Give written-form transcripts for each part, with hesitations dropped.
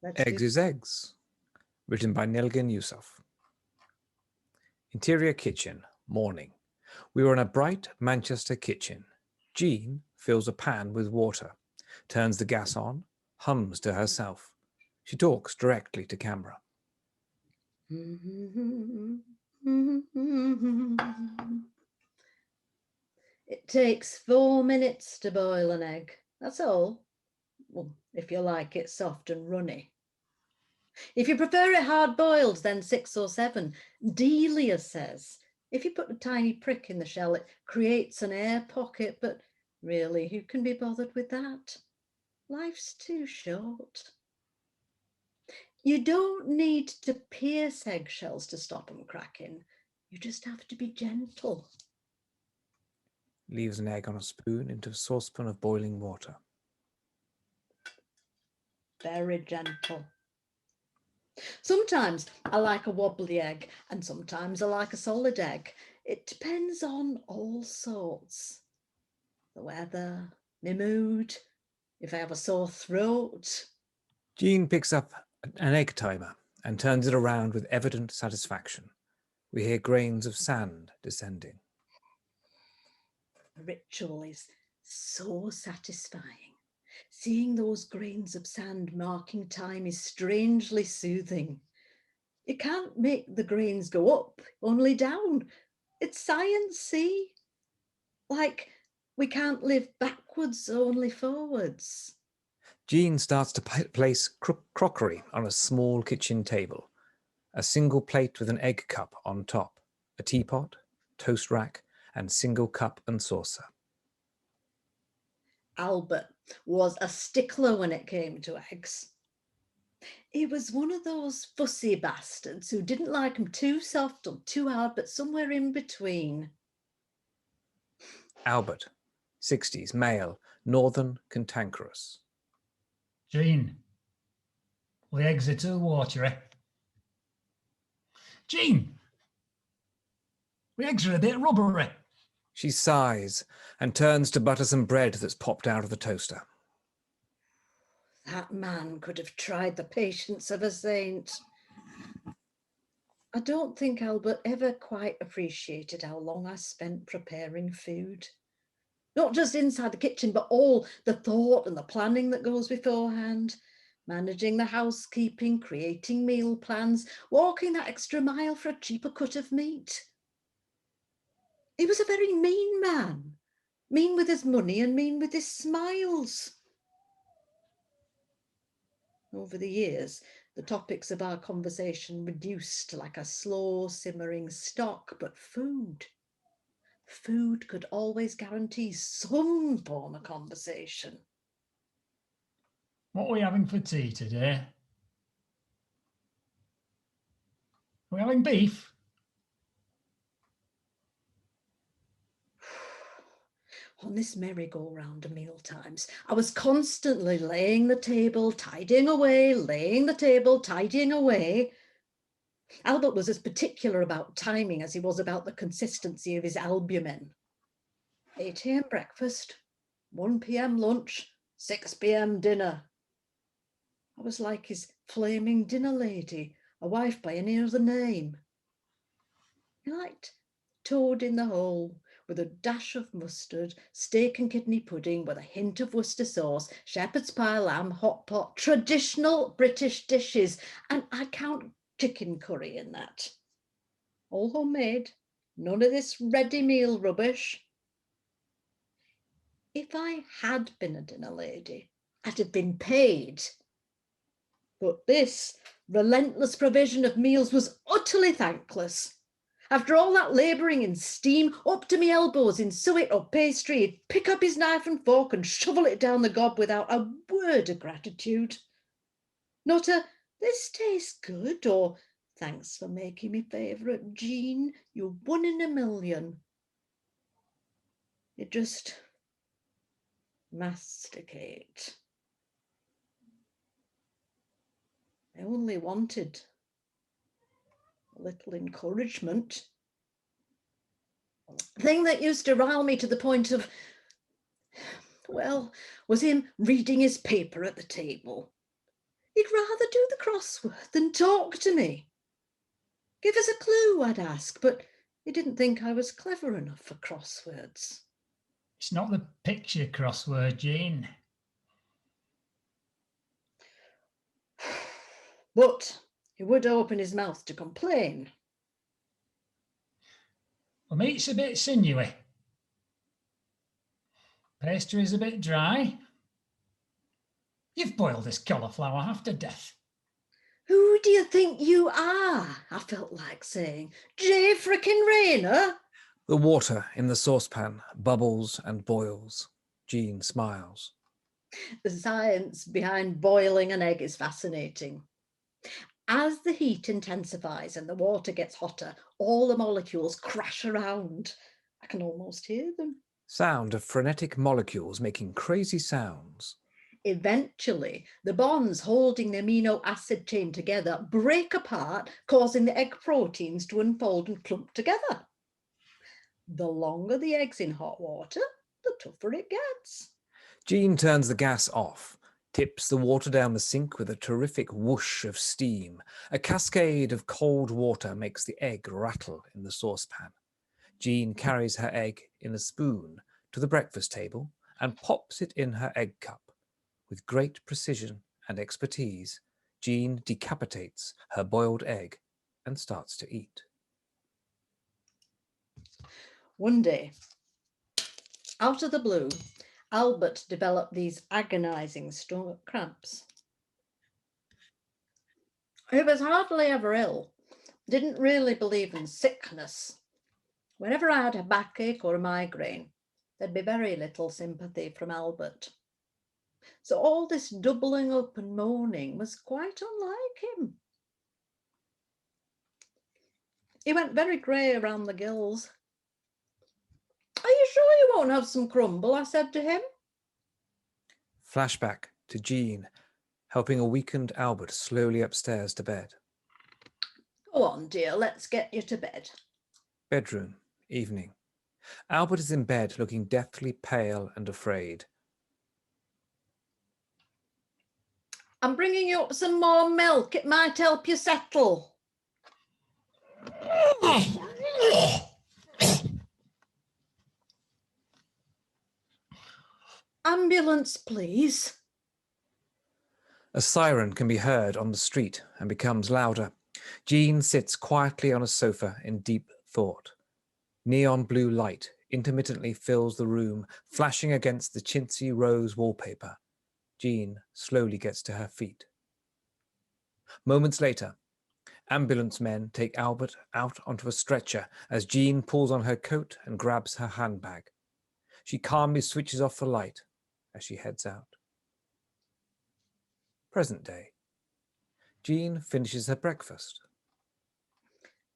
Eggs is Eggs, written by Nilgin Yusuf. Interior kitchen, morning. We were in a bright Manchester kitchen. Jean fills a pan with water, turns the gas on, hums to herself. She talks directly to camera. It takes 4 minutes to boil an egg. That's all. Well, if you like it soft and runny. If you prefer it hard-boiled, then 6 or 7. Delia says, if you put a tiny prick in the shell, it creates an air pocket, but really, who can be bothered with that? Life's too short. You don't need to pierce eggshells to stop them cracking. You just have to be gentle. Leaves an egg on a spoon into a saucepan of boiling water. Very gentle. Sometimes I like a wobbly egg and sometimes I like a solid egg. It depends on all sorts. The weather, my mood, if I have a sore throat. Jean picks up an egg timer and turns it around with evident satisfaction. We hear grains of sand descending. The ritual is so satisfying. Seeing those grains of sand marking time is strangely soothing. You can't make the grains go up, only down. It's science, see? Like we can't live backwards, only forwards. Jean starts to place crockery on a small kitchen table. A single plate with an egg cup on top, a teapot, toast rack, and single cup and saucer. Albert was a stickler when it came to eggs. He was one of those fussy bastards who didn't like them too soft or too hard, but somewhere in between. Albert, 60s, male, northern, cantankerous. Jean, the eggs are too watery. Jean, the eggs are a bit rubbery. She sighs and turns to butter some bread that's popped out of the toaster. That man could have tried the patience of a saint. I don't think Albert ever quite appreciated how long I spent preparing food. Not just inside the kitchen, but all the thought and the planning that goes beforehand. Managing the housekeeping, creating meal plans, walking that extra mile for a cheaper cut of meat. He was a very mean man. Mean with his money and mean with his smiles. Over the years, the topics of our conversation reduced like a slow simmering stock, but food could always guarantee some form of conversation. What are we having for tea today? Are we having beef? On this merry-go-round of meal times, I was constantly laying the table, tidying away, laying the table, tidying away. Albert was as particular about timing as he was about the consistency of his albumin. 8 a.m. breakfast, 1 p.m. lunch, 6 p.m. dinner. I was like his flaming dinner lady, a wife by any other name. He liked toad in the hole, with a dash of mustard, steak and kidney pudding with a hint of Worcester sauce, shepherd's pie lamb, hot pot, traditional British dishes, and I count chicken curry in that. All homemade, none of this ready meal rubbish. If I had been a dinner lady, I'd have been paid. But this relentless provision of meals was utterly thankless. After all that labouring in steam, up to me elbows in suet or pastry, he'd pick up his knife and fork and shovel it down the gob without a word of gratitude. Not a, this tastes good, or thanks for making me favourite, Jean, you're 1 in a million. He'd just masticate. I only wanted a little encouragement. The thing that used to rile me to the point of, well, was him reading his paper at the table. He'd rather do the crossword than talk to me. Give us a clue, I'd ask, but he didn't think I was clever enough for crosswords. It's not the picture crossword, Jean. But he would open his mouth to complain. The meat's a bit sinewy. Pastry's a bit dry. You've boiled this cauliflower half to death. Who do you think you are? I felt like saying. J. frickin' Rayner? The water in the saucepan bubbles and boils. Jean smiles. The science behind boiling an egg is fascinating. As the heat intensifies and the water gets hotter, all the molecules crash around. I can almost hear them. Sound of frenetic molecules making crazy sounds. Eventually, the bonds holding the amino acid chain together break apart, causing the egg proteins to unfold and clump together. The longer the egg's in hot water, the tougher it gets. Jean turns the gas off, tips the water down the sink with a terrific whoosh of steam. A cascade of cold water makes the egg rattle in the saucepan. Jean carries her egg in a spoon to the breakfast table and pops it in her egg cup. With great precision and expertise, Jean decapitates her boiled egg and starts to eat. One day, out of the blue, Albert developed these agonizing stomach cramps. He was hardly ever ill, didn't really believe in sickness. Whenever I had a backache or a migraine, there'd be very little sympathy from Albert. So all this doubling up and moaning was quite unlike him. He went very grey around the gills. Are you sure you won't have some crumble? I said to him. Flashback to Jean helping a weakened Albert slowly upstairs to bed. Go on, dear, let's get you to bed. Bedroom, evening. Albert is in bed looking deathly pale and afraid. I'm bringing you up some more milk. It might help you settle. Ambulance, please. A siren can be heard on the street and becomes louder. Jean sits quietly on a sofa in deep thought. Neon blue light intermittently fills the room, flashing against the chintzy rose wallpaper. Jean slowly gets to her feet. Moments later, ambulance men take Albert out onto a stretcher as Jean pulls on her coat and grabs her handbag. She calmly switches off the light as she heads out. Present day. Jean finishes her breakfast.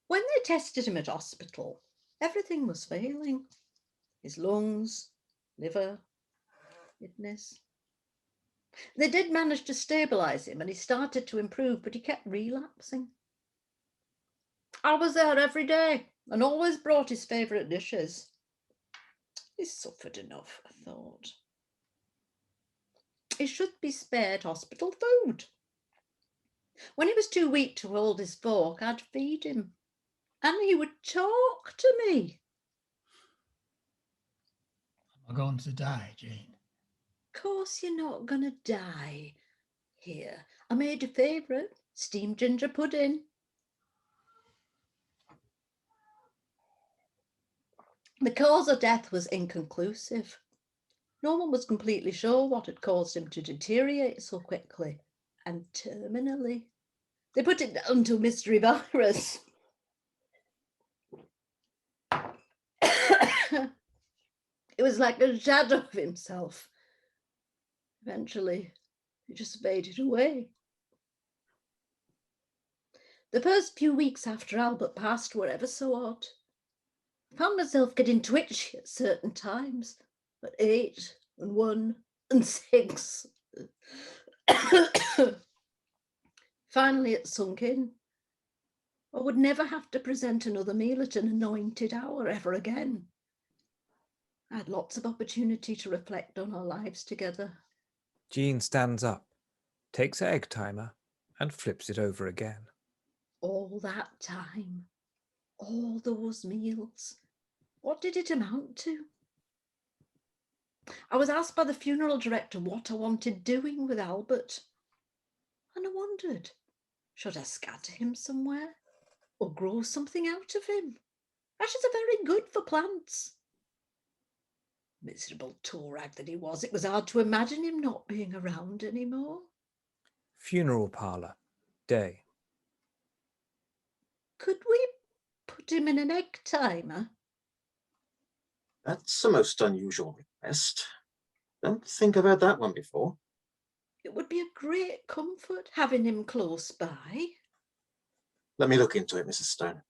When they tested him at hospital, everything was failing. His lungs, liver, kidneys. They did manage to stabilise him and he started to improve, but he kept relapsing. I was there every day and always brought his favourite dishes. He suffered enough, I thought. He should be spared hospital food. When he was too weak to hold his fork, I'd feed him. And he would talk to me. Am I going to die, Jean? Of course you're not going to die. Here, I made your favourite, steamed ginger pudding. The cause of death was inconclusive. No one was completely sure what had caused him to deteriorate so quickly and terminally. They put it down to a mystery virus. It was like a shadow of himself. Eventually, he just faded away. The first few weeks after Albert passed were ever so odd. I found myself getting twitchy at certain times, at 8 and 1 and 6. Finally, it sunk in. I would never have to present another meal at an anointed hour ever again. I had lots of opportunity to reflect on our lives together. Jean stands up, takes her egg timer and flips it over again. All that time, all those meals, what did it amount to? I was asked by the funeral director what I wanted doing with Albert, and I wondered, should I scatter him somewhere or grow something out of him? Ashes are very good for plants. Miserable tool rag that he was, it was hard to imagine him not being around anymore. Funeral parlour, day. Could we put him in an egg timer? That's a most unusual request. Don't think I've had that one before. It would be a great comfort having him close by. Let me look into it, Mrs. Stone.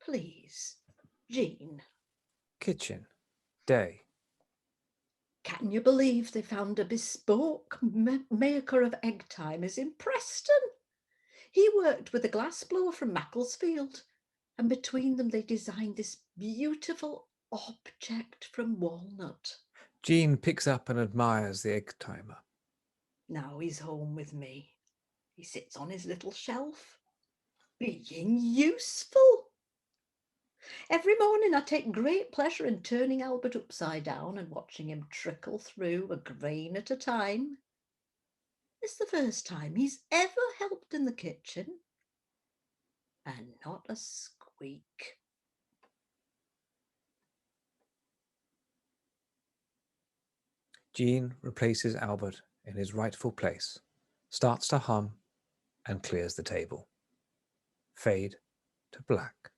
Please, Jean. Kitchen, day. Can you believe they found a bespoke maker of egg timers in Preston? He worked with a glassblower from Macclesfield, and between them they designed this beautiful object from walnut. Jean picks up and admires the egg timer. Now he's home with me. He sits on his little shelf, being useful. Every morning I take great pleasure in turning Albert upside down and watching him trickle through a grain at a time. It's the first time he's ever helped in the kitchen, and not a squeak. Jean replaces Albert in his rightful place, starts to hum, and clears the table. Fade to black.